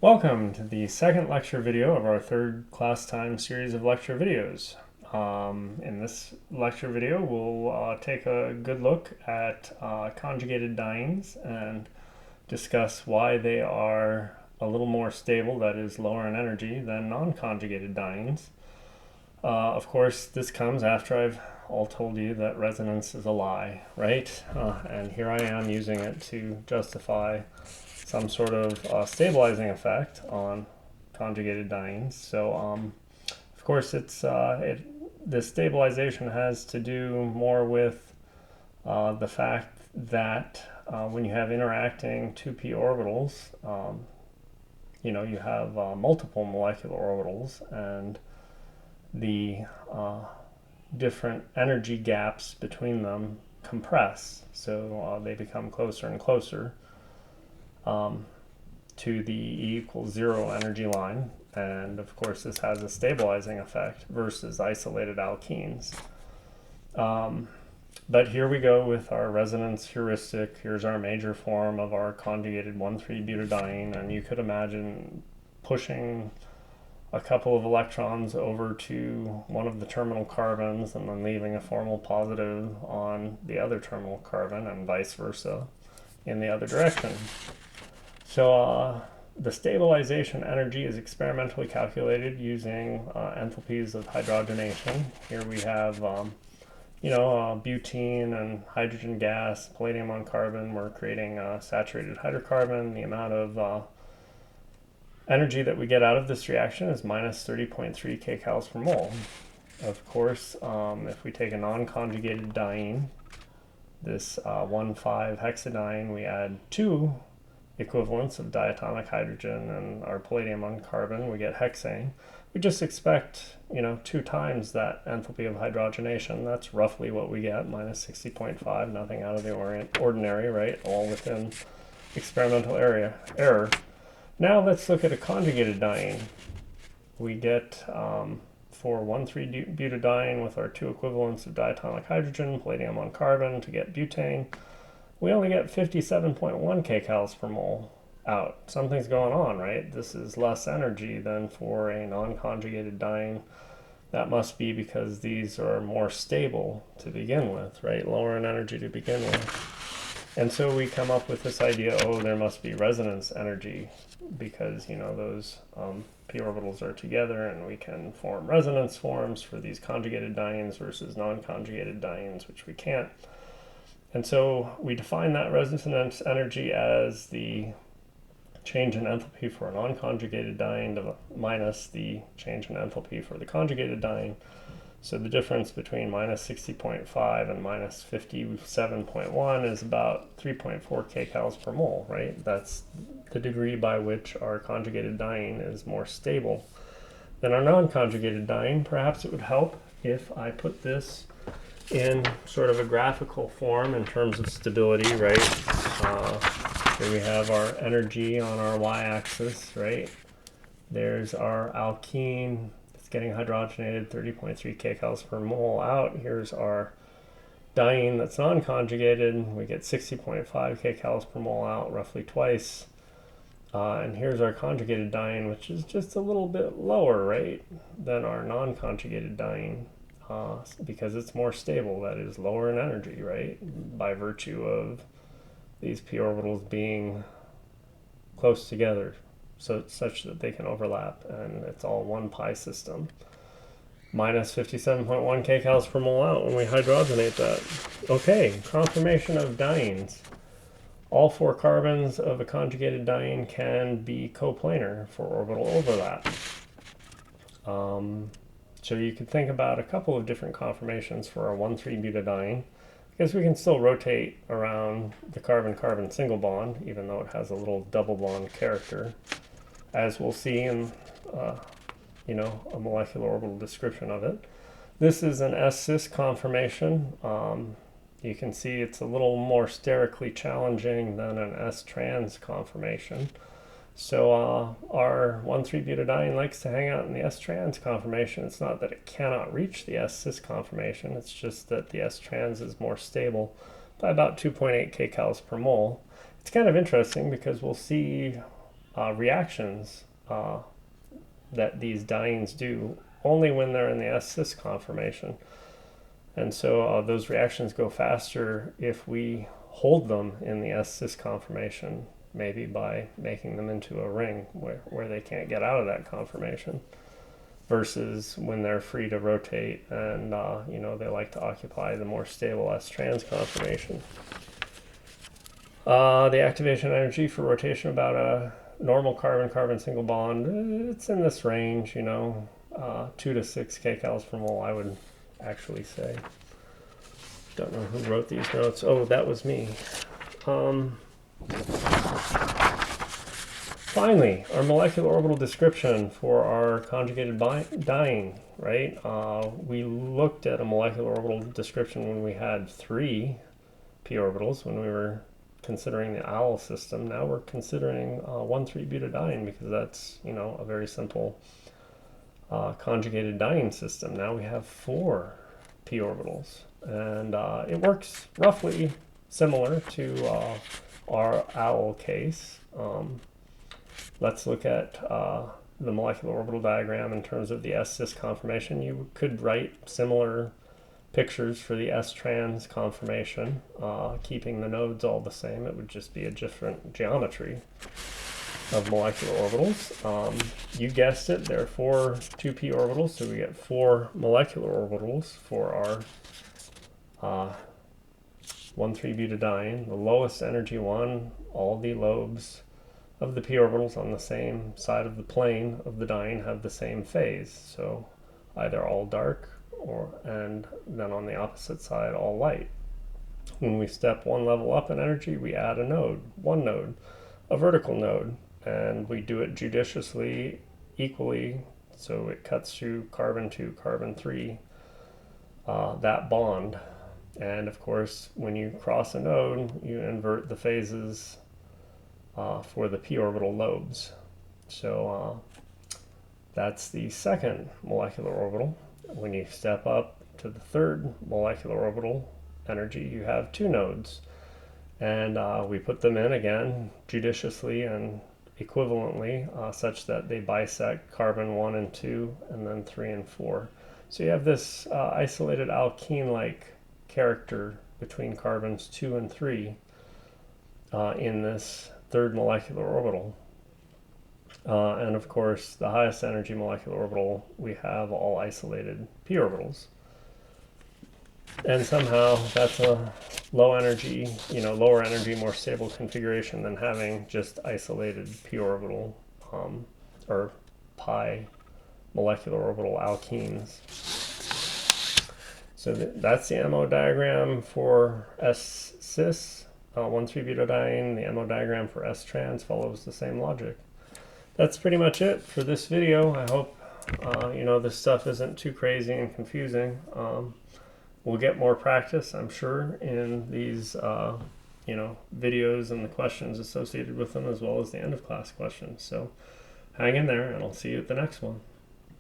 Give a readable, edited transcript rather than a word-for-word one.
Welcome to the second lecture video of our third class time series of lecture videos. In this lecture video, we'll take a good look at conjugated dienes and discuss why they are a little more stable, that is lower in energy, than non-conjugated dienes. Of course, this comes after I've all told you that resonance is a lie, right? And here I am using it to justify some sort of stabilizing effect on conjugated dienes. So, of course, this stabilization has to do more with the fact that when you have interacting 2p orbitals, you have multiple molecular orbitals, and the different energy gaps between them compress, so they become closer and closer to the E=0 energy line. And of course this has a stabilizing effect versus isolated alkenes. But here we go with our resonance heuristic. Here's our major form of our conjugated 1,3-butadiene, and you could imagine pushing a couple of electrons over to one of the terminal carbons and then leaving a formal positive on the other terminal carbon, and vice versa in the other direction. So the stabilization energy is experimentally calculated using enthalpies of hydrogenation. Here we have butene and hydrogen gas, palladium on carbon. We're creating a saturated hydrocarbon. The amount of energy that we get out of this reaction is minus 30.3 kcals per mole. Of course, if we take a non-conjugated diene, this 1,5-hexadiene, we add 2 equivalents of diatomic hydrogen and our palladium on carbon, we get hexane. We just expect 2 times that enthalpy of hydrogenation. That's roughly what we get, minus 60.5, nothing out of the ordinary, right? All within experimental error. Now let's look at a conjugated diene. We get for 1,3-butadiene with our 2 equivalents of diatomic hydrogen, palladium on carbon, to get butane, we only get 57.1 kcals per mole out. Something's going on, right? This is less energy than for a non-conjugated diene. That must be because these are more stable to begin with, right? Lower in energy to begin with. And so we come up with this idea, there must be resonance energy because, those p orbitals are together, and we can form resonance forms for these conjugated dienes versus non-conjugated dienes, which we can't. And so we define that resonance energy as the change in enthalpy for a non-conjugated diene minus the change in enthalpy for the conjugated diene. So the difference between minus 60.5 and minus 57.1 is about 3.4 kcals per mole, right? That's the degree by which our conjugated diene is more stable than our non-conjugated diene. Perhaps it would help if I put this in sort of a graphical form in terms of stability, right? Here we have our energy on our y-axis, right? There's our alkene that's getting hydrogenated, 30.3 kcals per mole out. Here's our diene that's non-conjugated. We get 60.5 kcals per mole out, roughly twice. And here's our conjugated diene, which is just a little bit lower, right, than our non-conjugated diene. Because it's more stable, that is lower in energy, right, by virtue of these p orbitals being close together, such that they can overlap, and it's all one pi system. Minus 57.1 kcals per mole out when we hydrogenate that. Okay, conformation of dienes. All 4 carbons of a conjugated diene can be coplanar for orbital overlap. So you could think about a couple of different conformations for our 1,3-butadiene, because we can still rotate around the carbon-carbon single bond, even though it has a little double bond character, as we'll see in a molecular orbital description of it. This is an S-cis conformation. You can see it's a little more sterically challenging than an S-trans conformation. So our 1,3-butadiene likes to hang out in the S-trans conformation. It's not that it cannot reach the S-cis conformation, it's just that the S-trans is more stable by about 2.8 kcals per mole. It's kind of interesting because we'll see reactions that these dienes do only when they're in the S-cis conformation. And so those reactions go faster if we hold them in the S-cis conformation, maybe by making them into a ring where they can't get out of that conformation, versus when they're free to rotate and they like to occupy the more stable S-trans conformation. The activation energy for rotation about a normal carbon-carbon single bond, it's in this range, 2 to 6 kcals per mole, I would actually say. Don't know who wrote these notes. Oh, that was me. Finally, our molecular orbital description for our conjugated diene, right? We looked at a molecular orbital description when we had 3 p orbitals, when we were considering the owl system. Now we're considering 1,3-butadiene because that's, a very simple conjugated diene system. Now we have 4 p orbitals, and it works roughly similar to our owl case. Let's look at the molecular orbital diagram in terms of the S-cis conformation. You could write similar pictures for the S-trans conformation, keeping the nodes all the same. It would just be a different geometry of molecular orbitals. You guessed it, there are 4 2p orbitals, so we get 4 molecular orbitals for our 1,3-butadiene. The lowest energy one, all the lobes of the p orbitals on the same side of the plane of the diene have the same phase, so either all dark and then on the opposite side all light. When we step one level up in energy, we add one node, a vertical node, and we do it judiciously, equally, so it cuts through carbon 2, carbon 3, that bond. And of course, when you cross a node, you invert the phases for the p orbital lobes. So that's the second molecular orbital. When you step up to the third molecular orbital energy, you have 2 nodes. And we put them in again judiciously and equivalently, such that they bisect carbon 1 and 2, and then 3 and 4. So you have this isolated alkene-like character between carbons 2 and 3 in this third molecular orbital. And of course, the highest energy molecular orbital, we have all isolated p orbitals. And somehow that's a lower energy, more stable configuration than having just isolated p orbital or pi molecular orbital alkenes. So that's the MO diagram for S-cis, 1,3-butadiene. The MO diagram for S-trans follows the same logic. That's pretty much it for this video. I hope this stuff isn't too crazy and confusing. We'll get more practice, I'm sure, in these videos and the questions associated with them, as well as the end of class questions. So hang in there, and I'll see you at the next one.